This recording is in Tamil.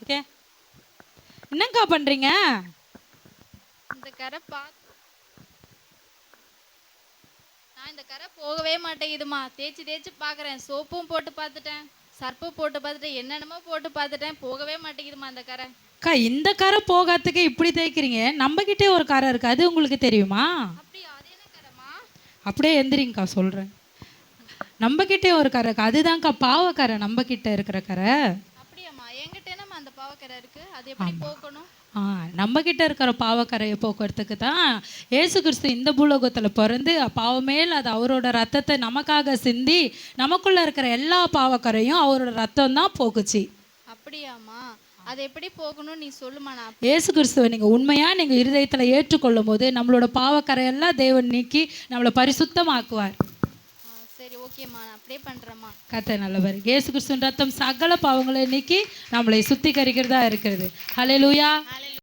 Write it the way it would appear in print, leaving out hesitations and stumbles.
ஓகே, என்னக்கா பண்றீங்க? இந்த கரை நான் இந்த கரை போகவே மாட்டேங்குதுமா. தேய்ச்சி தேய்ச்சி பார்க்குறேன். சோப்பும் போட்டு பார்த்துட்டேன், சர்ப்பு போட்டு பார்த்துட்டேன், என்னென்னமோ போட்டு பார்த்துட்டேன், போகவே மாட்டேங்குதுமா இந்த கரை. அக்கா, இந்த கரை போகாததுக்கு இப்படி தேய்க்கிறீங்க. நம்ம கிட்டே ஒரு கரை இருக்கு, அது உங்களுக்கு தெரியுமா? அப்படியா? அது என்ன கரைமா? அப்படியே எந்திரிங்கக்கா, சொல்றேன். நம்ம கிட்டே ஒரு கரை இருக்கு, அதுதான்க்கா பாவக்கரை, நம்ம கிட்ட இருக்கிற கரை. அப்படியாம்மா? என்கிட்ட என்னம்மா அந்த பாவக்கரை இருக்கு, அது எப்படி ஆமா. போக்கணும்? நம்ம கிட்ட இருக்கிற பாவக்கரையை போக்குறதுக்கு தான் ஏசு கிறிஸ்து இந்த பூலோகத்தில் பிறந்து பாவமே அது அவரோட ரத்தத்தை நமக்காக சிந்தி நமக்குள்ள இருக்கிற எல்லா பாவக்கரையும் அவரோட ரத்தம் தான் போக்குச்சு. அப்படியாம்மா? அது எப்படி போகணும் நீ சொல்லுமா. நான் ஏசு கிறிஸ்துவை நீங்கள் உண்மையாக நீங்கள் இருதயத்தில் ஏற்றுக்கொள்ளும் போது நம்மளோட பாவக்கரையெல்லாம் தேவன் நீக்கி நம்மளை பரிசுத்தமாக்குவார். சரி, ஓகேம்மா, நான் அப்படியே பண்ணுறேம்மா. கர்த்தர் நல்லவர். இயேசு கிறிஸ்துவின் ரத்தம் சகல பாவங்களை நீக்கி நம்மளை சுத்திகரிக்கிறதா இருக்கிறது. ஹல்லேலூயா.